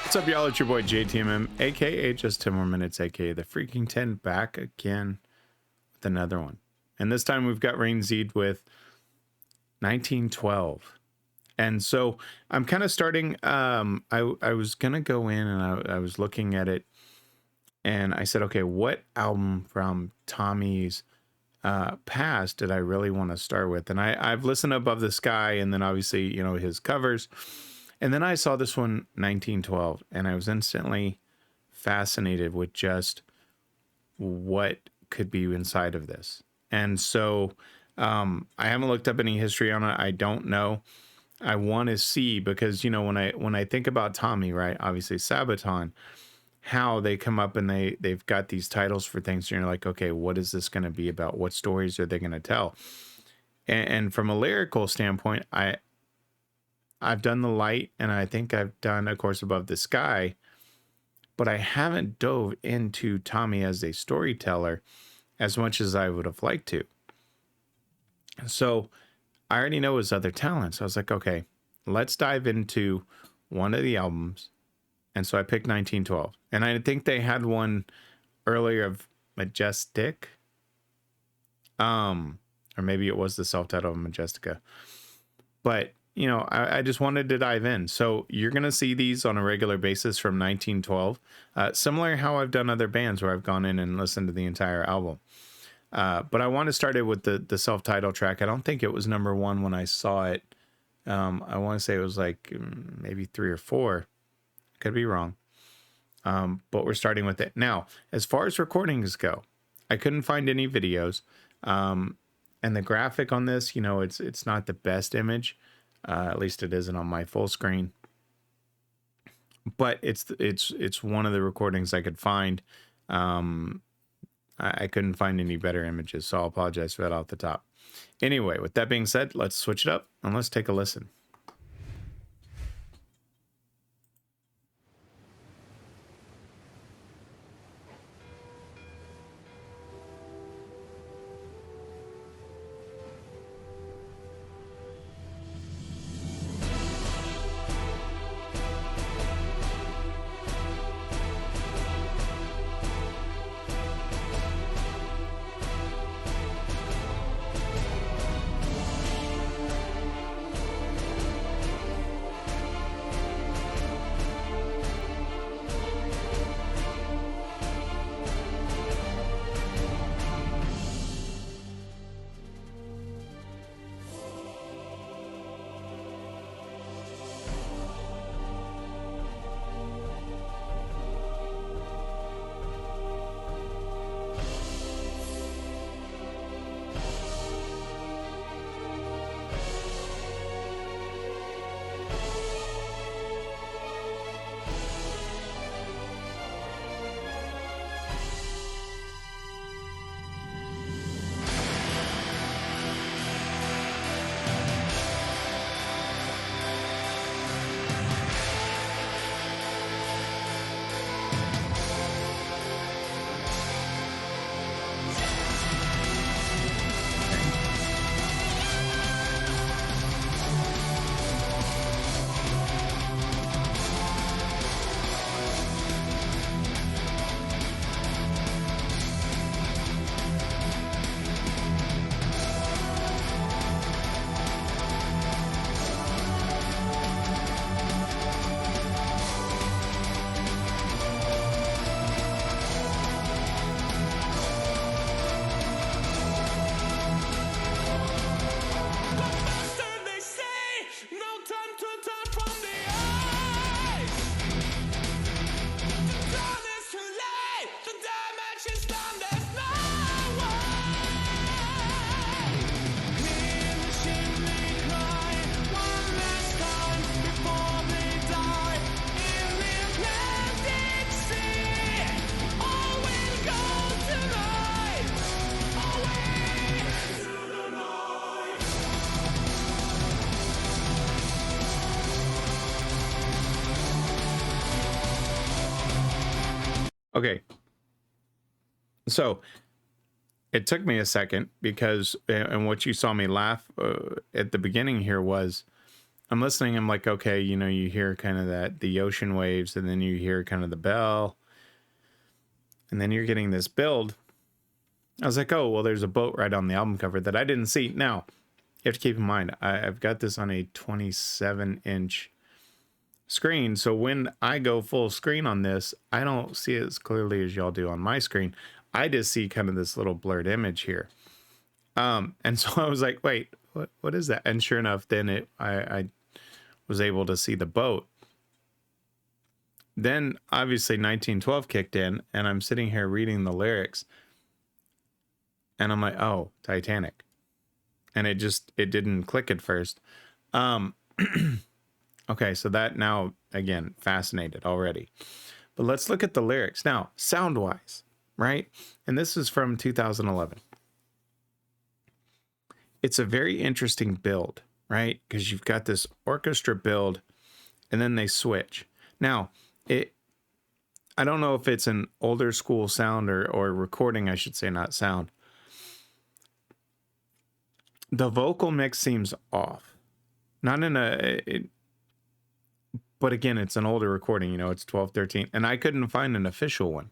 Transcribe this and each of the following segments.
What's up, y'all? It's your boy JTMM, aka JustTenMoreMinutes, aka the Freakin 10, back again with another one. And this time we've got Reinxeed with 1912. And so I'm kind of starting, I was gonna go in and I was looking at it and I said, okay, what album from Tommy's past did I really want to start with? And I've listened to Above the Sky and then obviously, you know, his covers. And then I saw this one, 1912, and I was instantly fascinated with just what could be inside of this. And so I haven't looked up any history on it. I don't know. I want to see, because, you know, when I think about Tommy, right, obviously Sabaton, how they come up and they've got these titles for things, and you're like, okay, what is this going to be about? What stories are they going to tell? And from a lyrical standpoint, I've done The Light, and I think I've done, of course, Above the Sky, but I haven't dove into Tommy as a storyteller as much as I would have liked to. So I already know his other talents. I was like, okay, let's dive into one of the albums. And so I picked 1912. And I think they had one earlier of Majestic. Or maybe it was the self-title of Majestica. But you know, I just wanted to dive in. So you're going to see these on a regular basis from 1912. Similar how I've done other bands where I've gone in and listened to the entire album. But I want to start it with the self-titled track. I don't think it was number one when I saw it. I want to say it was like maybe 3 or 4. Could be wrong. But we're starting with it. Now, as far as recordings go, I couldn't find any videos. And the graphic on this, you know, it's not the best image. At least it isn't on my full screen, but it's one of the recordings I could find. I couldn't find any better images, so I'll apologize for that off the top. Anyway, with that being said, let's switch it up and let's take a listen. Okay, so it took me a second because, and what you saw me laugh at the beginning here was I'm listening. I'm like, okay, you know, you hear kind of the ocean waves, and then you hear kind of the bell, and then you're getting this build. I was like, oh, well, there's a boat right on the album cover that I didn't see. Now, you have to keep in mind, I've got this on a 27-inch screen. So when I go full screen on this, I don't see it as clearly as y'all do on my screen. I just see kind of this little blurred image here. And so I was like, wait, what is that? And sure enough, then I was able to see the boat. Then obviously 1912 kicked in, and I'm sitting here reading the lyrics, and I'm like, oh, Titanic. And it didn't click at first. Okay, so that now, again, fascinated already. But let's look at the lyrics. Now, sound-wise, right? And this is from 2011. It's a very interesting build, right? Because you've got this orchestra build, and then they switch. Now, I don't know if it's an older school sound or recording, I should say, not sound. The vocal mix seems off. Not in but again, it's an older recording, you know, it's 12, 13, and I couldn't find an official one.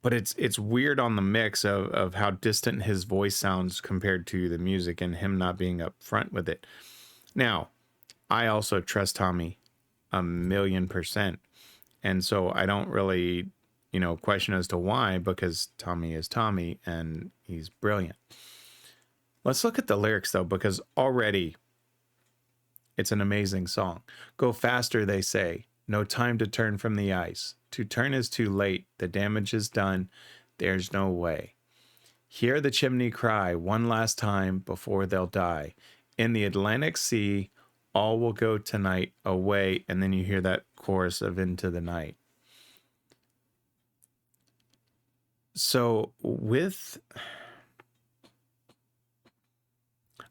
But it's weird on the mix of how distant his voice sounds compared to the music and him not being up front with it. Now, I also trust Tommy 1,000,000%. And so I don't really, you know, question as to why, because Tommy is Tommy and he's brilliant. Let's look at the lyrics though, because already it's an amazing song. Go faster, they say. No time to turn from the ice. To turn is too late. The damage is done. There's no way. Hear the chimney cry one last time before they'll die. In the Atlantic Sea, all will go tonight away. And then you hear that chorus of Into the Night. So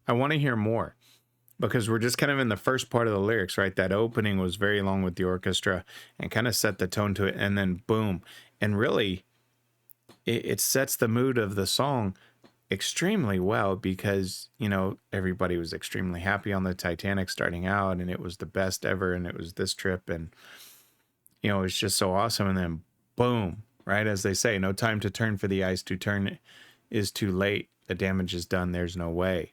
I want to hear more, because we're just kind of in the first part of the lyrics, right? That opening was very long with the orchestra and kind of set the tone to it. And then boom. And really, it sets the mood of the song extremely well, because, you know, everybody was extremely happy on the Titanic starting out, and it was the best ever, and it was this trip, and, you know, it's just so awesome. And then boom, right? As they say, no time to turn for the ice. To turn is too late. The damage is done. There's no way.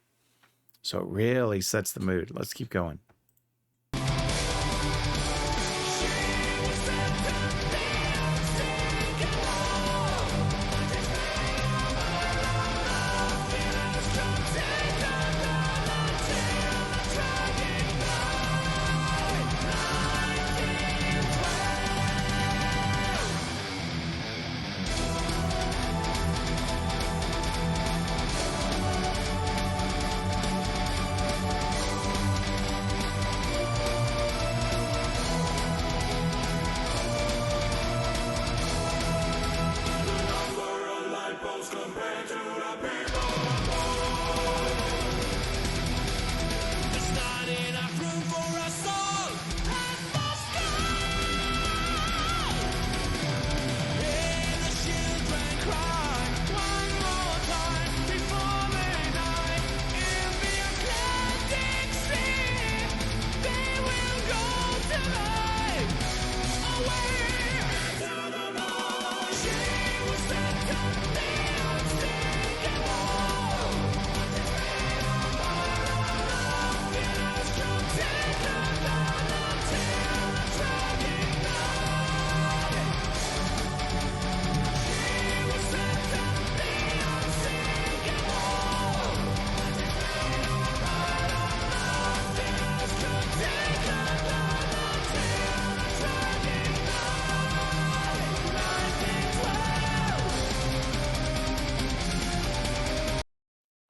So it really sets the mood. Let's keep going.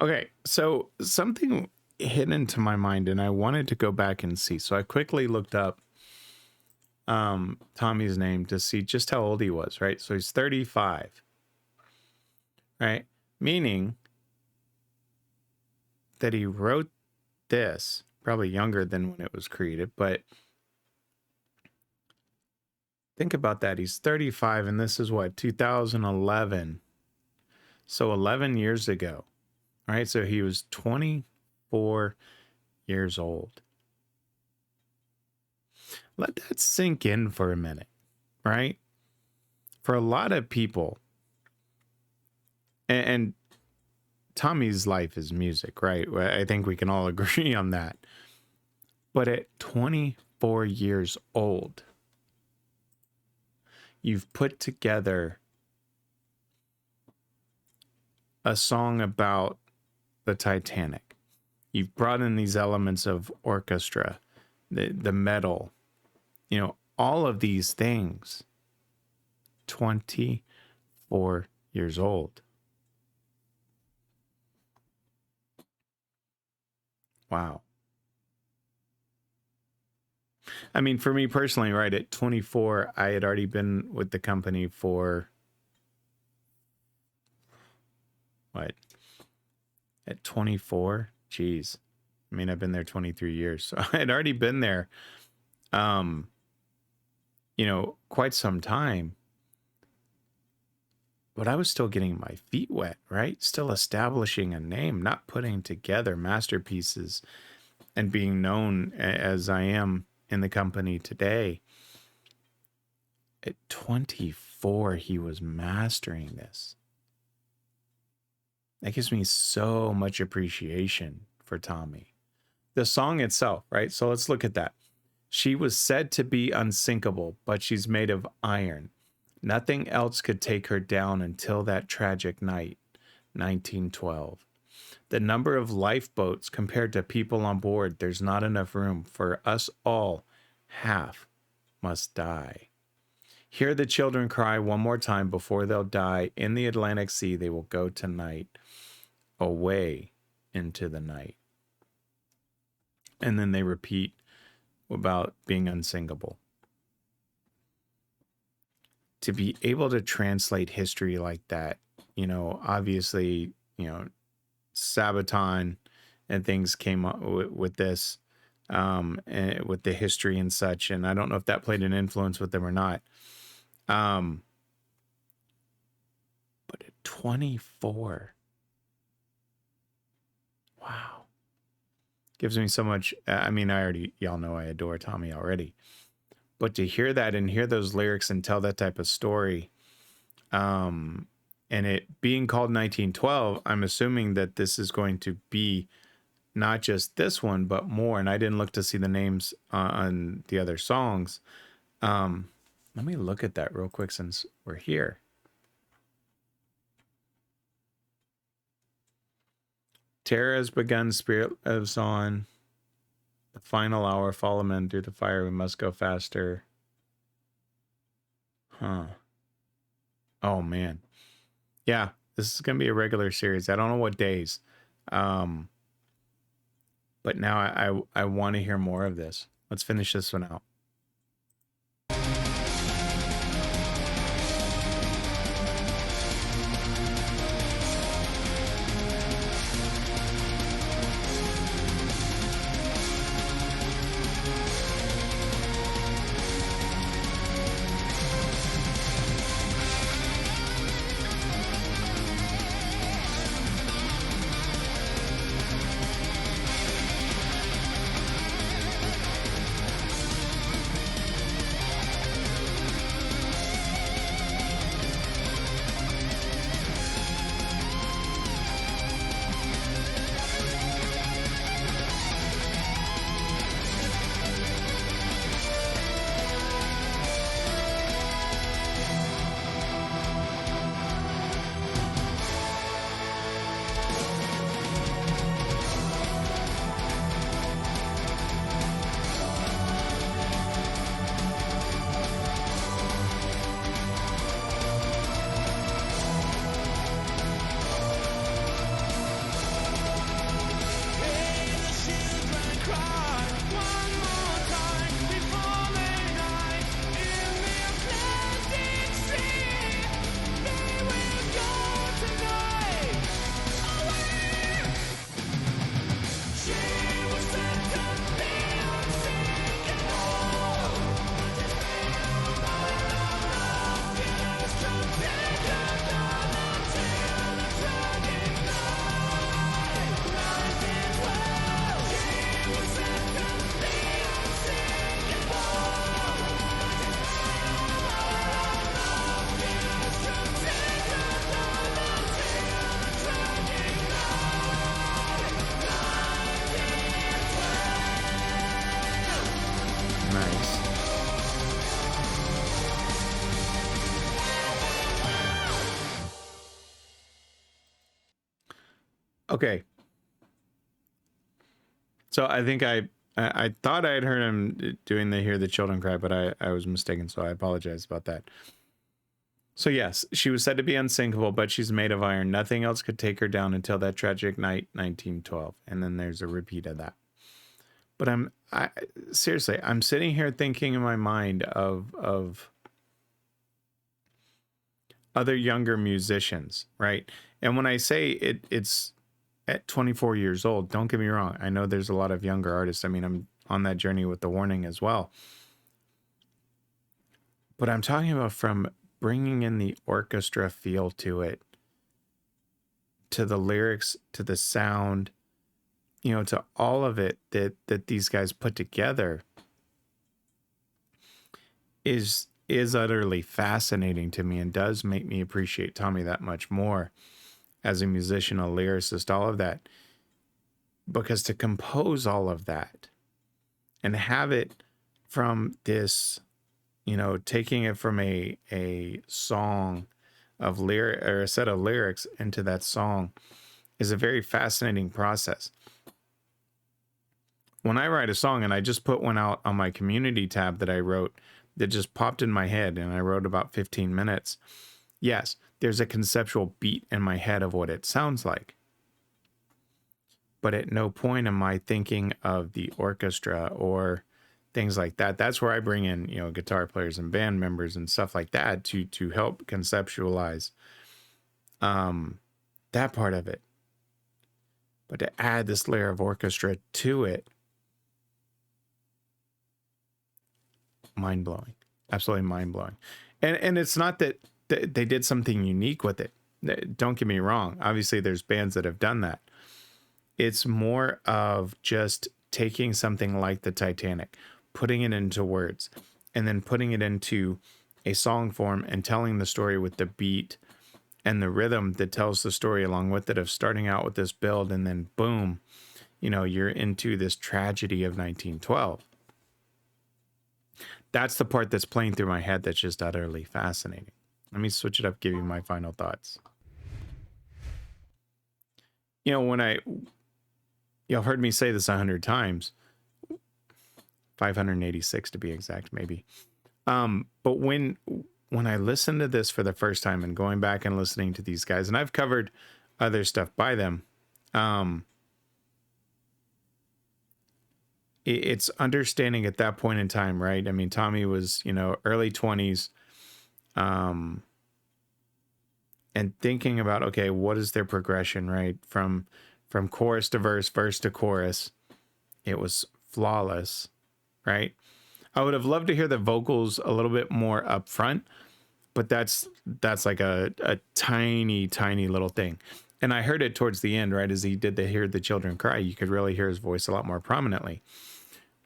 Okay, so something hit into my mind, and I wanted to go back and see. So I quickly looked up Tommy's name to see just how old he was, right? So he's 35, right? Meaning that he wrote this probably younger than when it was created, but think about that. He's 35, and this is what, 2011. So 11 years ago, right? So he was 20. 24 years old. Let that sink in for a minute, right? For a lot of people, and Tommy's life is music, right? I think we can all agree on that. But at 24 years old, you've put together a song about the Titanic. You've brought in these elements of orchestra, the metal, you know, all of these things. 24 years old. Wow. I mean, for me personally, right, at 24, I had already been with the company for what? At 24? Geez. I mean, I've been there 23 years. So I had already been there, you know, quite some time. But I was still getting my feet wet, right? Still establishing a name, not putting together masterpieces and being known as I am in the company today. At 24, he was mastering this. That gives me so much appreciation for Tommy. The song itself, right? So let's look at that. She was said to be unsinkable, but she's made of iron. Nothing else could take her down until that tragic night, 1912. The number of lifeboats compared to people on board, there's not enough room for us all. Half must die. Hear the children cry one more time before they'll die. In the Atlantic Sea, they will go tonight, away into the night. And then they repeat about being unsinkable. To be able to translate history like that, you know, obviously, you know, Sabaton and things came up with this, and with the history and such. And I don't know if that played an influence with them or not. But at 24, wow, gives me so much. I mean, y'all know I adore Tommy already. But to hear that and hear those lyrics and tell that type of story, and it being called 1912, I'm assuming that this is going to be not just this one, but more. And I didn't look to see the names on the other songs. Let me look at that real quick since we're here. Terror has begun, spirit lives on. The final hour, follow men through the fire, we must go faster. Huh. Oh, man. Yeah, this is going to be a regular series. I don't know what days. But now I want to hear more of this. Let's finish this one out. Okay. So I think I thought I had heard him doing the Hear the Children Cry, but I was mistaken, so I apologize about that. So yes, she was said to be unsinkable, but she's made of iron. Nothing else could take her down until that tragic night, 1912. And then there's a repeat of that. But seriously, I'm sitting here thinking in my mind of other younger musicians, right? And when I say it's at 24 years old, don't get me wrong. I know there's a lot of younger artists. I mean, I'm on that journey with The Warning as well. But I'm talking about from bringing in the orchestra feel to it, to the lyrics, to the sound, you know, to all of it that these guys put together is utterly fascinating to me and does make me appreciate Tommy that much more as a musician, a lyricist, all of that. Because to compose all of that and have it from this, you know, taking it from a song of lyric or a set of lyrics into that song is a very fascinating process. When I write a song, and I just put one out on my community tab that I wrote that just popped in my head, and I wrote about 15 minutes. Yes, there's a conceptual beat in my head of what it sounds like. But at no point am I thinking of the orchestra or things like that. That's where I bring in, you know, guitar players and band members and stuff like that to help conceptualize that part of it. But to add this layer of orchestra to it, mind-blowing. Absolutely mind-blowing. And it's not that they did something unique with it. Don't get me wrong. Obviously, there's bands that have done that. It's more of just taking something like the Titanic, putting it into words, and then putting it into a song form and telling the story with the beat and the rhythm that tells the story along with it, of starting out with this build and then boom, you know, you're into this tragedy of 1912. That's the part that's playing through my head that's just utterly fascinating. Let me switch it up, give you my final thoughts. You know, when you've heard me say this 100 times, 586 to be exact, maybe. But when I listened to this for the first time and going back and listening to these guys, and I've covered other stuff by them, it's understanding at that point in time, right? I mean, Tommy was, you know, early 20s, and thinking about, okay, what is their progression, right? From chorus to verse, verse to chorus. It was flawless, right? I would have loved to hear the vocals a little bit more up front, but that's like a tiny little thing. And I heard it towards the end, right? As he did the Hear the Children Cry, you could really hear his voice a lot more prominently.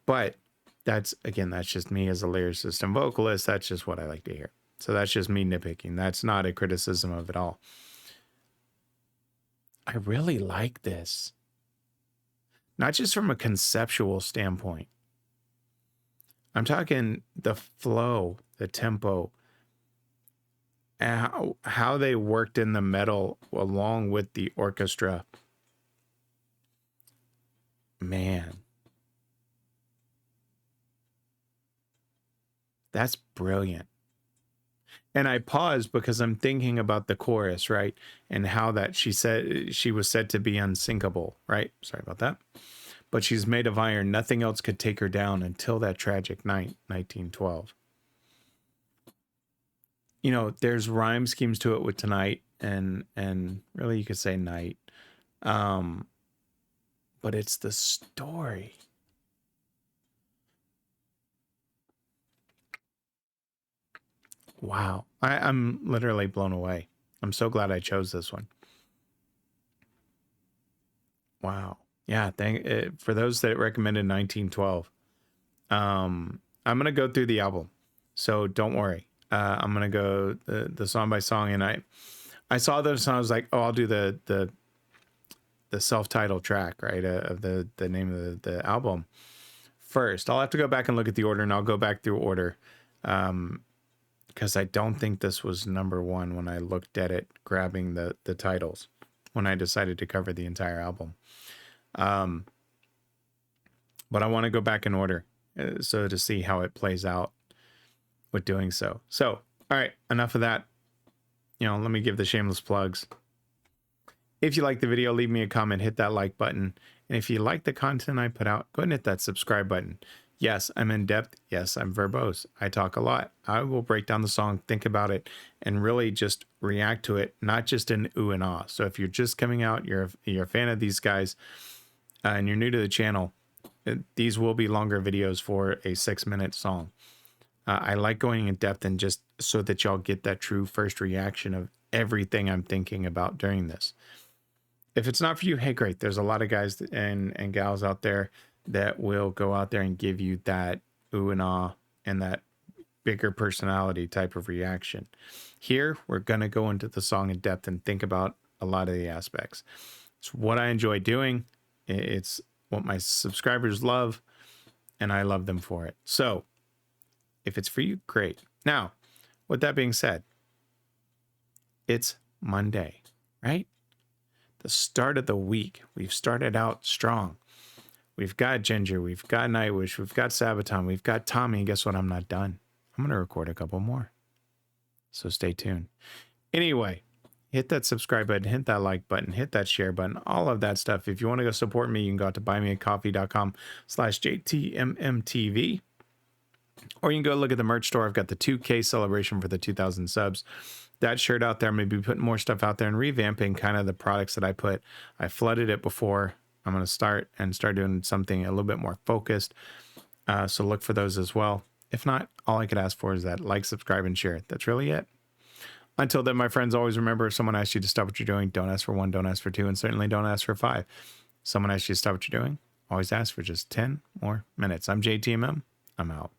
But that's just me as a lyricist and vocalist. That's just what I like to hear. So that's just me nitpicking. That's not a criticism of it all. I really like this. Not just from a conceptual standpoint. I'm talking the flow, the tempo, and how they worked in the metal along with the orchestra. Man. That's brilliant. And I paused because I'm thinking about the chorus, right? And how that she said she was said to be unsinkable, right? Sorry about that. But she's made of iron. Nothing else could take her down until that tragic night, 1912. You know, there's rhyme schemes to it with tonight and really you could say night. But it's the story. Wow. I'm literally blown away. I'm so glad I chose this one. Wow. Yeah. For those that recommended 1912. I'm going to go through the album. So don't worry. I'm going to go the song by song. And I saw those and I was like, oh, I'll do the self-titled track, right? Of the name of the album first. I'll have to go back and look at the order, and I'll go back through order. Because I don't think this was number one when I looked at it, grabbing the titles. when I decided to cover the entire album. But I want to go back in order so to see how it plays out with doing so. So, all right, enough of that. Let me give the shameless plugs. If you like the video, leave me a comment, hit that like button. And if you like the content I put out, go ahead and hit that subscribe button. Yes, I'm in depth. Yes, I'm verbose. I talk a lot. I will break down the song, think about it, and really just react to it, not just in ooh and ah. So if you're just coming out, you're a fan of these guys, and you're new to the channel, these will be longer videos for a 6-minute song. I like going in depth and just so that y'all get that true first reaction of everything I'm thinking about during this. If it's not for you, hey, great. There's a lot of guys and gals out there that will go out there and give you that ooh and ah and that bigger personality type of reaction. Here, we're going to go into the song in depth and think about a lot of the aspects. It's what I enjoy doing. It's what my subscribers love, and I love them for it. So if it's for you, great. Now, with that being said, it's Monday, right? The start of the week. We've started out strong. We've got Ginger, we've got Nightwish, we've got Sabaton, we've got Tommy, and guess what? I'm not done. I'm going to record a couple more. So stay tuned. Anyway, hit that subscribe button, hit that like button, hit that share button, all of that stuff. If you want to go support me, you can go out to buymeacoffee.com/JTMMTV. Or you can go look at the merch store. I've got the 2K celebration for the 2,000 subs. That shirt out there, I'm going to be putting more stuff out there and revamping kind of the products that I put. I flooded it before. I'm going to start doing something a little bit more focused. So look for those as well. If not, all I could ask for is that like, subscribe, and share. That's really it. Until then, my friends, always remember, if someone asks you to stop what you're doing, don't ask for 1, don't ask for 2, and certainly don't ask for 5. Someone asks you to stop what you're doing, always ask for just 10 more minutes. I'm JTMM. I'm out.